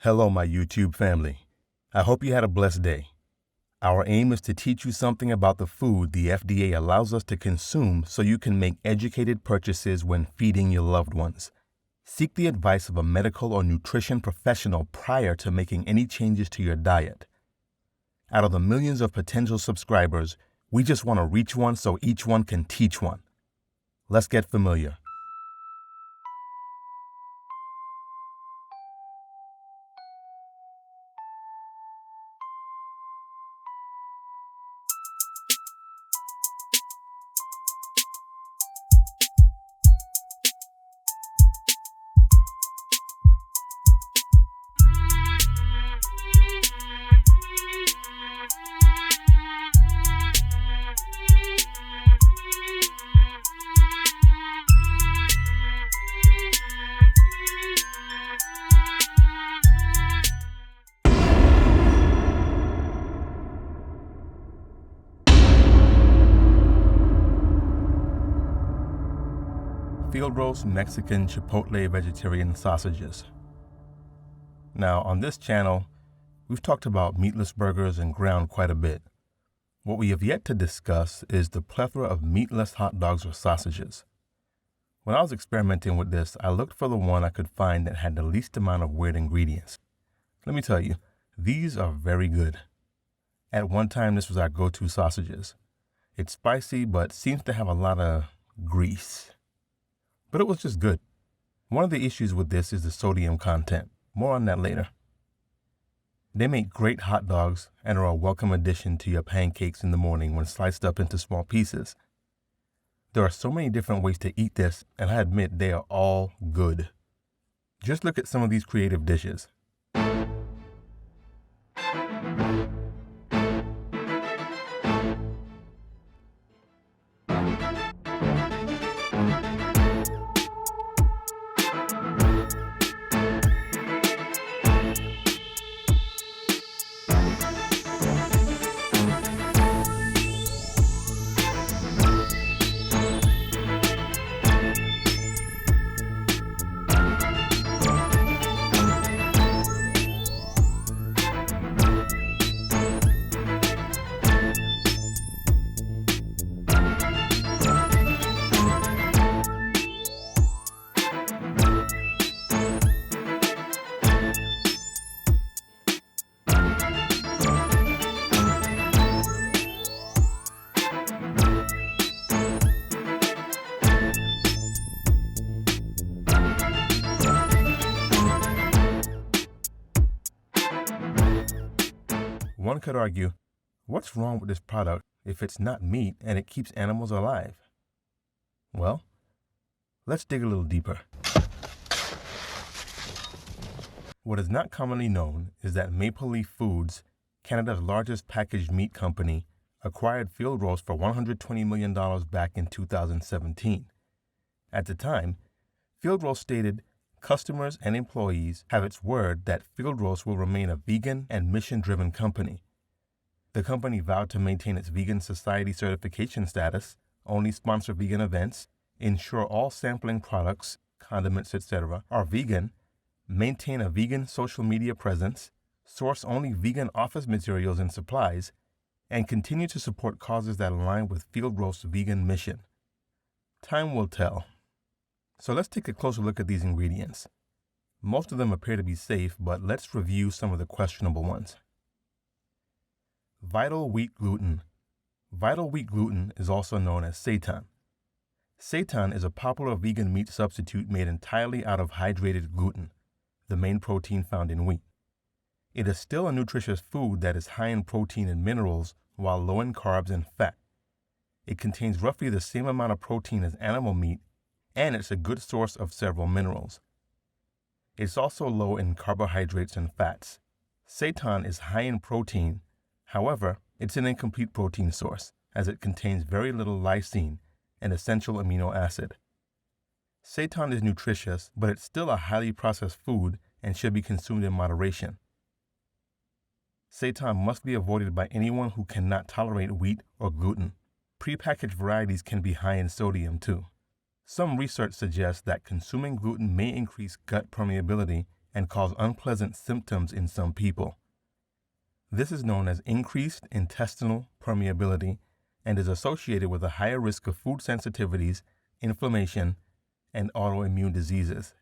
Hello, my YouTube family. I hope you had a blessed day. Our aim is to teach you something about the food the FDA allows us to consume so you can make educated purchases when feeding your loved ones. Seek the advice of a medical or nutrition professional prior to making any changes to your diet. Out of the millions of potential subscribers, we just want to reach one so each one can teach one. Let's get familiar. Field roast Mexican Chipotle vegetarian sausages. Now, on this channel, we've talked about meatless burgers and ground quite a bit. What we have yet to discuss is the plethora of meatless hot dogs or sausages. When I was experimenting with this, I looked for the one I could find that had the least amount of weird ingredients. Let me tell you, these are very good. At one time, this was our go-to sausages. It's spicy, but seems to have a lot of grease. But it was just good. One of the issues with this is the sodium content. More on that later. They make great hot dogs and are a welcome addition to your pancakes in the morning when sliced up into small pieces. There are so many different ways to eat this, and I admit they are all good. Just look at some of these creative dishes. One could argue, what's wrong with this product if it's not meat and it keeps animals alive? Well, let's dig a little deeper. What is not commonly known is that Maple Leaf Foods, Canada's largest packaged meat company, acquired Field Roast for $120 million back in 2017. At the time, Field Roast stated, customers and employees have its word that Field Roast will remain a vegan and mission-driven company. The company vowed to maintain its Vegan Society certification status, only sponsor vegan events, ensure all sampling products, condiments, etc. are vegan, maintain a vegan social media presence, source only vegan office materials and supplies, and continue to support causes that align with Field Roast's vegan mission. Time will tell. So let's take a closer look at these ingredients. Most of them appear to be safe, but let's review some of the questionable ones. Vital wheat gluten. Vital wheat gluten is also known as seitan. Seitan is a popular vegan meat substitute made entirely out of hydrated gluten, the main protein found in wheat. It is still a nutritious food that is high in protein and minerals while low in carbs and fat. It contains roughly the same amount of protein as animal meat, and it's a good source of several minerals. It's also low in carbohydrates and fats. Seitan is high in protein. However, it's an incomplete protein source, as it contains very little lysine, an essential amino acid. Seitan is nutritious, but it's still a highly processed food and should be consumed in moderation. Seitan must be avoided by anyone who cannot tolerate wheat or gluten. Prepackaged varieties can be high in sodium too. Some research suggests that consuming gluten may increase gut permeability and cause unpleasant symptoms in some people. This is known as increased intestinal permeability and is associated with a higher risk of food sensitivities, inflammation, and autoimmune diseases.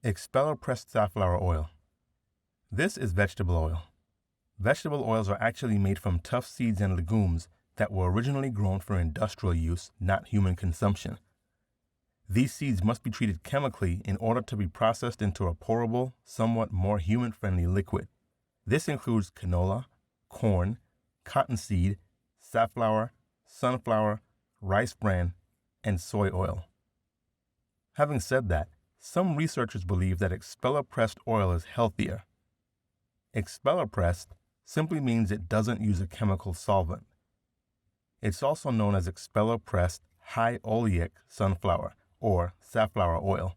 Expeller pressed safflower oil. This is vegetable oil. Vegetable oils are actually made from tough seeds and legumes that were originally grown for industrial use, not human consumption. These seeds must be treated chemically in order to be processed into a pourable, somewhat more human-friendly liquid. This includes canola, corn, cottonseed, safflower, sunflower, rice bran, and soy oil. Having said that, some researchers believe that expeller pressed oil is healthier. Expeller pressed simply means it doesn't use a chemical solvent. It's also known as expeller pressed high oleic sunflower or safflower oil.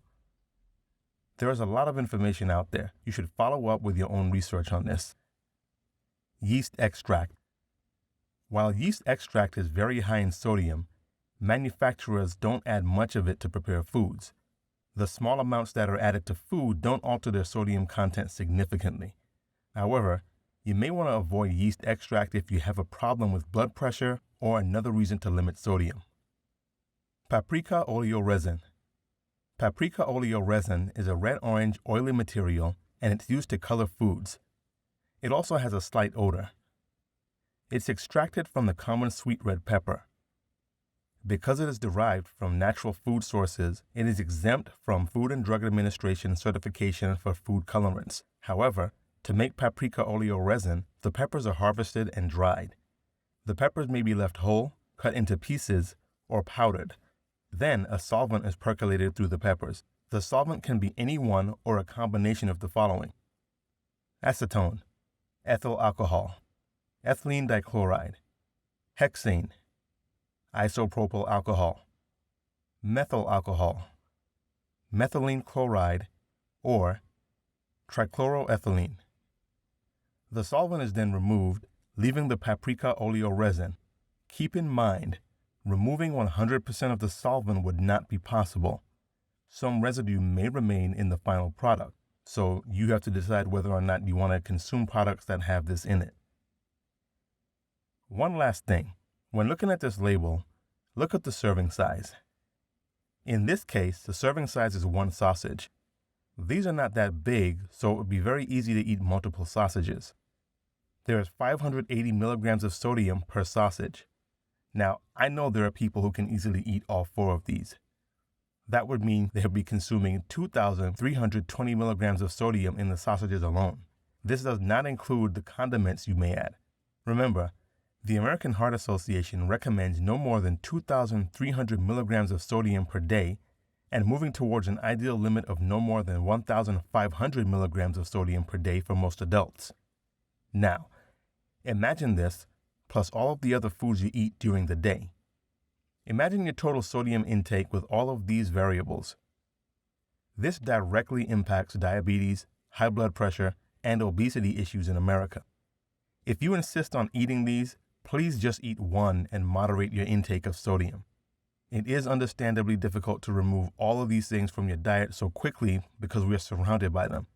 There is a lot of information out there. You should follow up with your own research on this. Yeast extract. While yeast extract is very high in sodium, manufacturers don't add much of it to prepare foods. The small amounts that are added to food don't alter their sodium content significantly. However, you may want to avoid yeast extract if you have a problem with blood pressure or another reason to limit sodium. Paprika oleoresin. Paprika oleoresin is a red-orange oily material and it's used to color foods. It also has a slight odor. It's extracted from the common sweet red pepper. Because it is derived from natural food sources, it is exempt from Food and Drug Administration certification for food colorants. However, to make paprika oleoresin, the peppers are harvested and dried. The peppers may be left whole, cut into pieces, or powdered. Then a solvent is percolated through the peppers. The solvent can be any one or a combination of the following: acetone, ethyl alcohol, ethylene dichloride, hexane, isopropyl alcohol, methyl alcohol, methylene chloride, or trichloroethylene. The solvent is then removed, leaving the paprika oleoresin. Keep in mind, removing 100% of the solvent would not be possible. Some residue may remain in the final product, so you have to decide whether or not you want to consume products that have this in it. One last thing. When looking at this label, look at the serving size. In this case, the serving size is one sausage. These are not that big, so it would be very easy to eat multiple sausages. There is 580 milligrams of sodium per sausage. Now, I know there are people who can easily eat all 4 of these. That would mean they would be consuming 2,320 milligrams of sodium in the sausages alone. This does not include the condiments you may add. Remember, the American Heart Association recommends no more than 2,300 milligrams of sodium per day and moving towards an ideal limit of no more than 1,500 milligrams of sodium per day for most adults. Now, imagine this plus all of the other foods you eat during the day. Imagine your total sodium intake with all of these variables. This directly impacts diabetes, high blood pressure, and obesity issues in America. If you insist on eating these, please just eat one and moderate your intake of sodium. It is understandably difficult to remove all of these things from your diet so quickly because we are surrounded by them.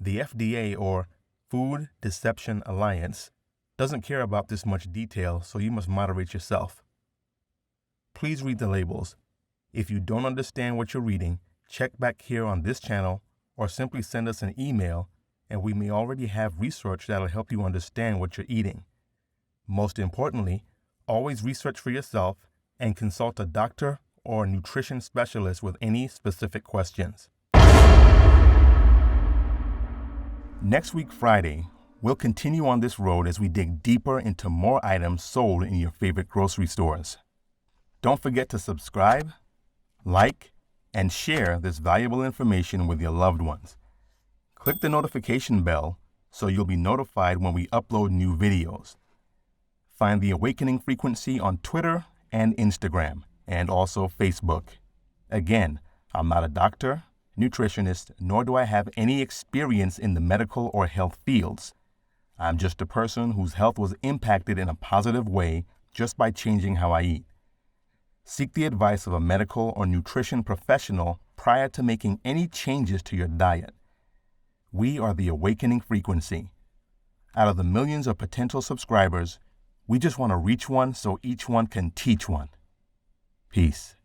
The FDA, or Food Deception Alliance, doesn't care about this much detail, so you must moderate yourself. Please read the labels. If you don't understand what you're reading, check back here on this channel or simply send us an email and we may already have research that'll help you understand what you're eating. Most importantly, always research for yourself and consult a doctor or a nutrition specialist with any specific questions. Next week, Friday, we'll continue on this road as we dig deeper into more items sold in your favorite grocery stores. Don't forget to subscribe, like, and share this valuable information with your loved ones. Click the notification bell so you'll be notified when we upload new videos. Find The Awakening Frequency on Twitter and Instagram, and also Facebook. Again, I'm not a doctor, nutritionist, nor do I have any experience in the medical or health fields. I'm just a person whose health was impacted in a positive way just by changing how I eat. Seek the advice of a medical or nutrition professional prior to making any changes to your diet. We are the awakening frequency. Out of the millions of potential subscribers, we just want to reach one so each one can teach one. Peace.